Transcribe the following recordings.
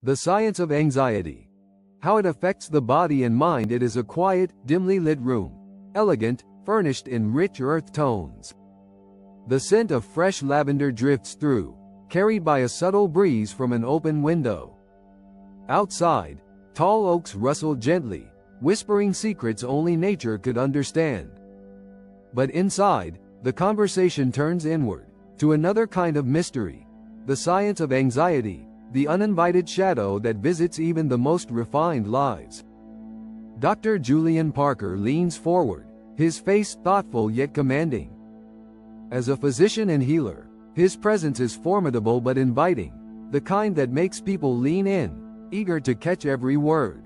The science of anxiety. How it affects the body and mind. It is a quiet, dimly lit room, elegant, furnished in rich earth tones. The scent of fresh lavender drifts through, carried by a subtle breeze from an open window. Outside, tall oaks rustle gently, whispering secrets only nature could understand. But inside, the conversation turns inward, to another kind of mystery. The science of anxiety, the uninvited shadow that visits even the most refined lives. Dr. Julian Parker leans forward, his face thoughtful yet commanding. As a physician and healer, his presence is formidable but inviting, the kind that makes people lean in, eager to catch every word.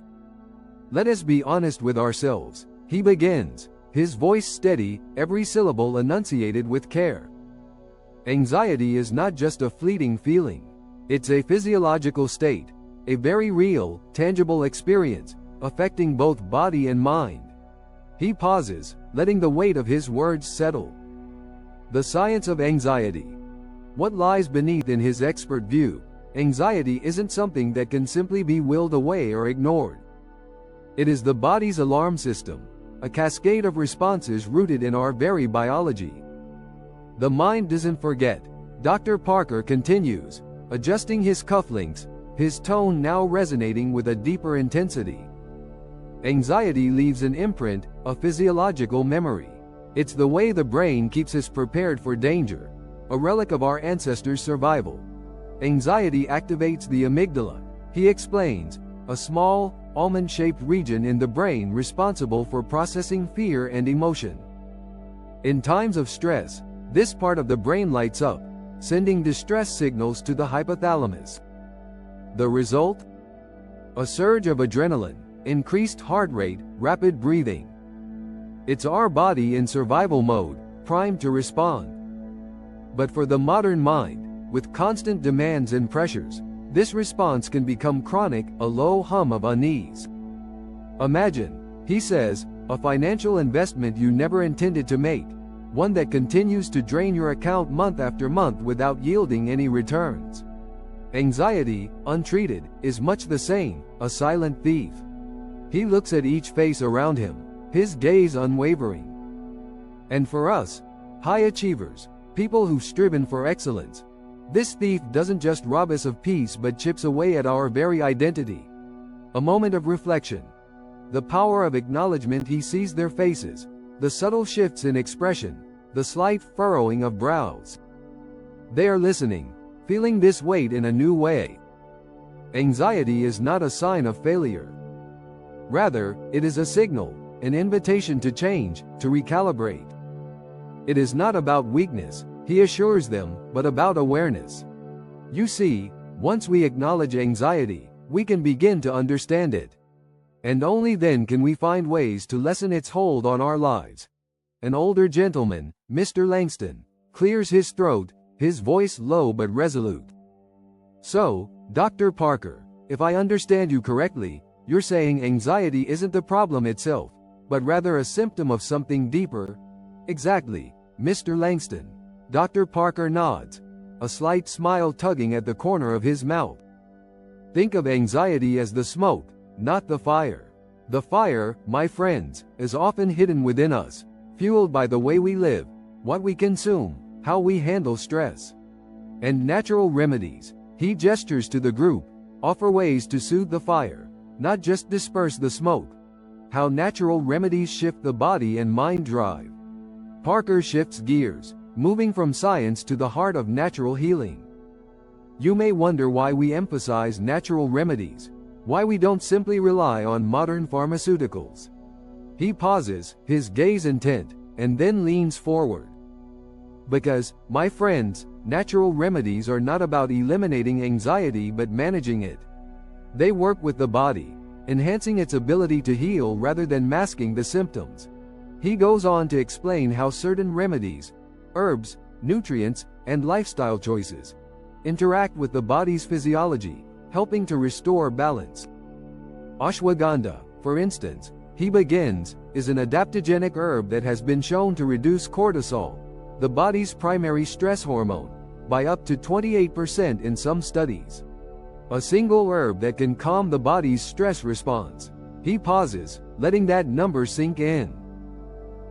Let us be honest with ourselves, he begins, his voice steady, every syllable enunciated with care. Anxiety is not just a fleeting feeling. It's a physiological state, a very real, tangible experience, affecting both body and mind. He pauses, letting the weight of his words settle. The science of anxiety. What lies beneath in his expert view? Anxiety isn't something that can simply be willed away or ignored. It is the body's alarm system, a cascade of responses rooted in our very biology. The mind doesn't forget, Dr. Parker continues, adjusting his cufflinks, his tone now resonating with a deeper intensity. Anxiety leaves an imprint, a physiological memory. It's the way the brain keeps us prepared for danger, a relic of our ancestors' survival. Anxiety activates the amygdala, he explains, a small, almond-shaped region in the brain responsible for processing fear and emotion. In times of stress, this part of the brain lights up, sending distress signals to the hypothalamus. The result? A surge of adrenaline, increased heart rate, rapid breathing. It's our body in survival mode, primed to respond. But for the modern mind, with constant demands and pressures, this response can become chronic, a low hum of unease. Imagine, he says, a financial investment you never intended to make, one that continues to drain your account month after month without yielding any returns. Anxiety, untreated, is much the same, a silent thief. He looks at each face around him, his gaze unwavering. And for us, high achievers, people who've striven for excellence, this thief doesn't just rob us of peace but chips away at our very identity. A moment of reflection. The power of acknowledgement. He sees their faces, the subtle shifts in expression, the slight furrowing of brows. They are listening, feeling this weight in a new way. Anxiety is not a sign of failure. Rather, it is a signal, an invitation to change, to recalibrate. It is not about weakness, he assures them, but about awareness. You see, once we acknowledge anxiety, we can begin to understand it. And only then can we find ways to lessen its hold on our lives. An older gentleman, Mr. Langston, clears his throat, his voice low but resolute. So, Dr. Parker, if I understand you correctly, you're saying anxiety isn't the problem itself, but rather a symptom of something deeper? Exactly, Mr. Langston. Dr. Parker nods, a slight smile tugging at the corner of his mouth. Think of anxiety as the smoke, not the fire. The fire, my friends, is often hidden within us, fueled by the way we live, what we consume, how we handle stress. And natural remedies, he gestures to the group, offer ways to soothe the fire, not just disperse the smoke. How natural remedies shift the body and mind drive. Parker shifts gears, moving from science to the heart of natural healing. You may wonder why we emphasize natural remedies, why we don't simply rely on modern pharmaceuticals. He pauses, his gaze intent, and then leans forward. Because, my friends, natural remedies are not about eliminating anxiety but managing it. They work with the body, enhancing its ability to heal rather than masking the symptoms. He goes on to explain how certain remedies, herbs, nutrients, and lifestyle choices interact with the body's physiology, helping to restore balance. Ashwagandha, for instance, he begins, is an adaptogenic herb that has been shown to reduce cortisol, the body's primary stress hormone, by up to 28% in some studies. A single herb that can calm the body's stress response. He pauses, letting that number sink in.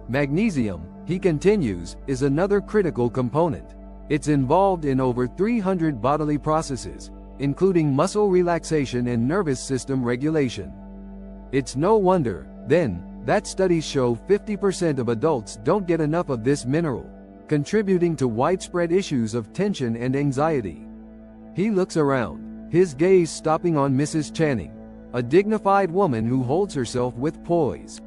Magnesium, he continues, is another critical component. It's involved in over 300 bodily processes, including muscle relaxation and nervous system regulation. It's no wonder, then, that studies show 50% of adults don't get enough of this mineral, contributing to widespread issues of tension and anxiety. He looks around, his gaze stopping on Mrs. Channing, a dignified woman who holds herself with poise.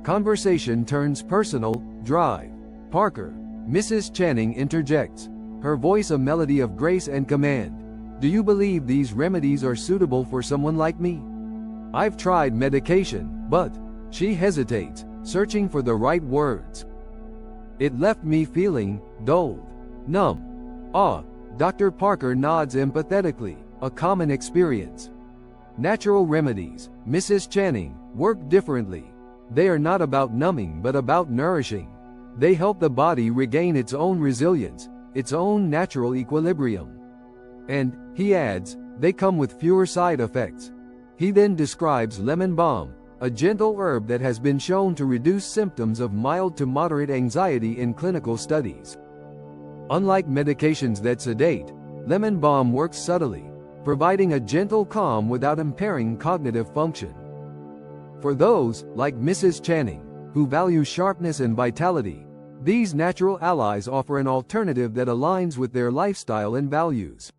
Conversation turns personal. Drive. Parker. Mrs. Channing interjects, her voice a melody of grace and command. Do you believe these remedies are suitable for someone like me? I've tried medication, but... She hesitates, searching for the right words. It left me feeling dulled, numb. Dr. Parker nods empathetically, a common experience. Natural remedies, Mrs. Channing, work differently. They are not about numbing but about nourishing. They help the body regain its own resilience, its own natural equilibrium. And, he adds, they come with fewer side effects. He then describes lemon balm, a gentle herb that has been shown to reduce symptoms of mild to moderate anxiety in clinical studies. Unlike medications that sedate, lemon balm works subtly, providing a gentle calm without impairing cognitive function. For those, like Mrs. Channing, who value sharpness and vitality, these natural allies offer an alternative that aligns with their lifestyle and values.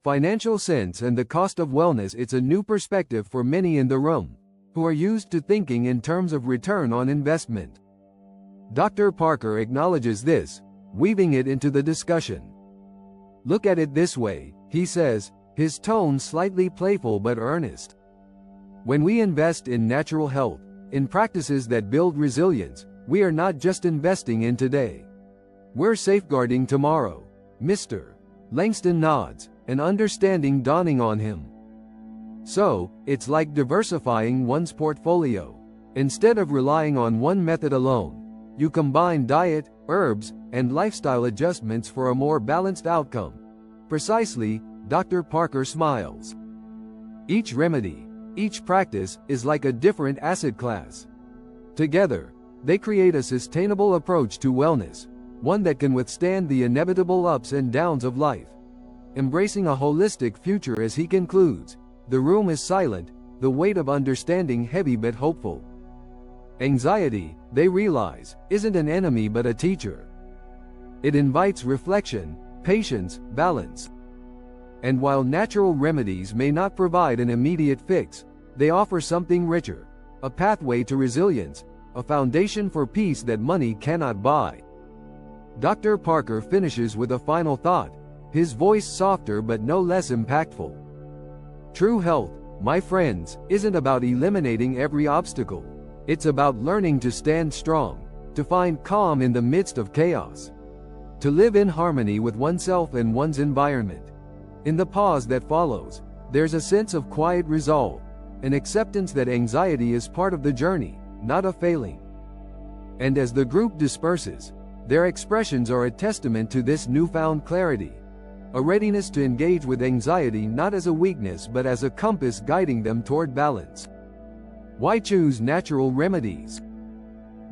Financial sense and the cost of wellness. It's a new perspective for many in the room, who are used to thinking in terms of return on investment. Dr. Parker acknowledges this, weaving it into the discussion. Look at it this way, he says, his tone slightly playful but earnest. When we invest in natural health, in practices that build resilience, we are not just investing in today. We're safeguarding tomorrow. Mr. Langston nods, an understanding dawning on him. So, it's like diversifying one's portfolio. Instead of relying on one method alone, you combine diet, herbs, and lifestyle adjustments for a more balanced outcome. Precisely, Dr. Parker smiles. Each remedy, each practice, is like a different asset class. Together, they create a sustainable approach to wellness, one that can withstand the inevitable ups and downs of life. Embracing a holistic future. As he concludes, the room is silent, the weight of understanding heavy but hopeful. Anxiety, they realize, isn't an enemy but a teacher. It invites reflection, patience, balance. And while natural remedies may not provide an immediate fix, they offer something richer, a pathway to resilience, a foundation for peace that money cannot buy. Dr. Parker finishes with a final thought, his voice softer but no less impactful. True health, my friends, isn't about eliminating every obstacle. It's about learning to stand strong, to find calm in the midst of chaos, to live in harmony with oneself and one's environment. In the pause that follows, there's a sense of quiet resolve, an acceptance that anxiety is part of the journey, not a failing. And as the group disperses, their expressions are a testament to this newfound clarity. A readiness to engage with anxiety not as a weakness but as a compass guiding them toward balance. Why choose natural remedies?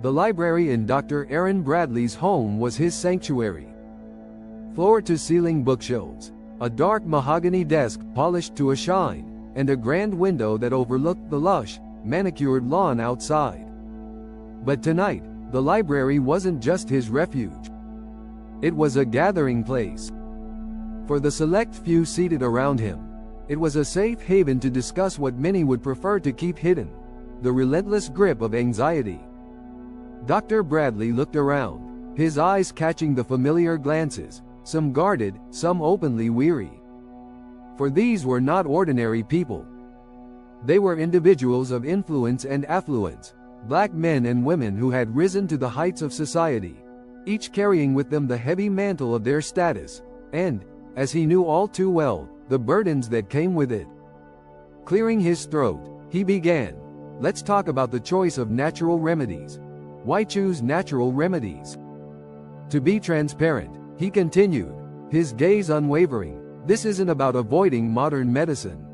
The library in Dr. Aaron Bradley's home was his sanctuary. Floor-to-ceiling bookshelves, a dark mahogany desk polished to a shine, and a grand window that overlooked the lush, manicured lawn outside. But tonight, the library wasn't just his refuge. It was a gathering place. For the select few seated around him, it was a safe haven to discuss what many would prefer to keep hidden, the relentless grip of anxiety. Dr. Bradley looked around, his eyes catching the familiar glances, some guarded, some openly weary. For these were not ordinary people. They were individuals of influence and affluence, black men and women who had risen to the heights of society, each carrying with them the heavy mantle of their status, and, as he knew all too well, the burdens that came with it. Clearing his throat, he began, "Let's talk about the choice of natural remedies. Why choose natural remedies?" To be transparent, he continued, his gaze unwavering, This isn't about avoiding modern medicine.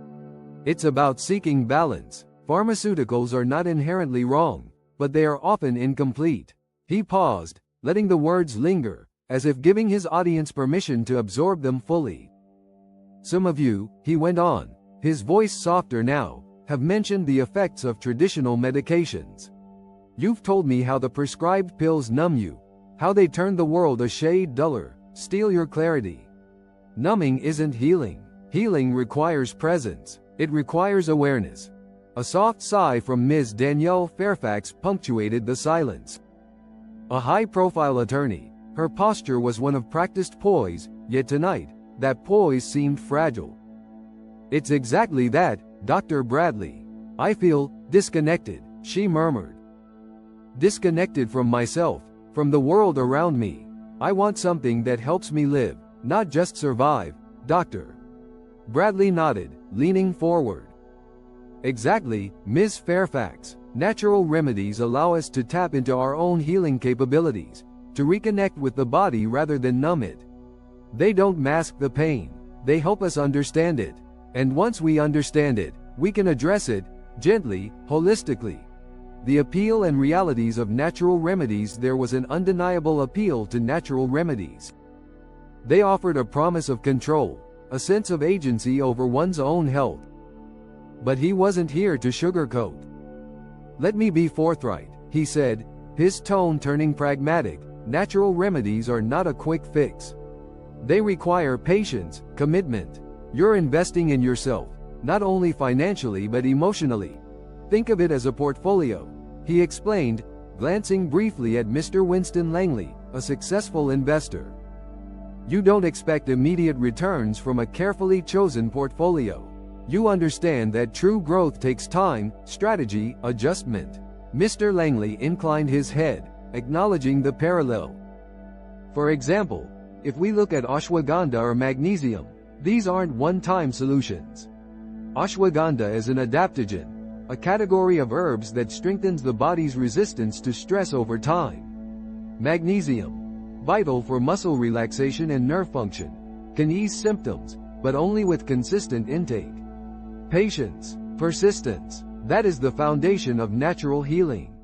It's about seeking balance. Pharmaceuticals are not inherently wrong, but they are often incomplete. He paused, letting the words linger, as if giving his audience permission to absorb them fully. Some of you, he went on, his voice softer now, have mentioned the effects of traditional medications. You've told me how the prescribed pills numb you, how they turn the world a shade duller, steal your clarity. Numbing isn't healing. Healing requires presence. It requires awareness. A soft sigh from Ms. Danielle Fairfax punctuated the silence. A high-profile attorney, her posture was one of practiced poise, yet tonight, that poise seemed fragile. It's exactly that, Dr. Bradley. I feel disconnected, she murmured. Disconnected from myself, from the world around me. I want something that helps me live, not just survive, Dr. Bradley nodded, leaning forward. Exactly, Ms. Fairfax. Natural remedies allow us to tap into our own healing capabilities, to reconnect with the body rather than numb it. They don't mask the pain, they help us understand it. And once we understand it, we can address it, gently, holistically. The appeal and realities of natural remedies. There was an undeniable appeal to natural remedies. They offered a promise of control, a sense of agency over one's own health. But he wasn't here to sugarcoat. Let me be forthright, he said, his tone turning pragmatic. Natural remedies are not a quick fix. They require patience, commitment. You're investing in yourself, not only financially but emotionally. Think of it as a portfolio, he explained, glancing briefly at Mr. Winston Langley, a successful investor. You don't expect immediate returns from a carefully chosen portfolio. You understand that true growth takes time, strategy, adjustment. Mr. Langley inclined his head, acknowledging the parallel. For example, if we look at ashwagandha or magnesium, these aren't one-time solutions. Ashwagandha is an adaptogen, a category of herbs that strengthens the body's resistance to stress over time. Magnesium, vital for muscle relaxation and nerve function, can ease symptoms, but only with consistent intake. Patience, persistence, that is the foundation of natural healing.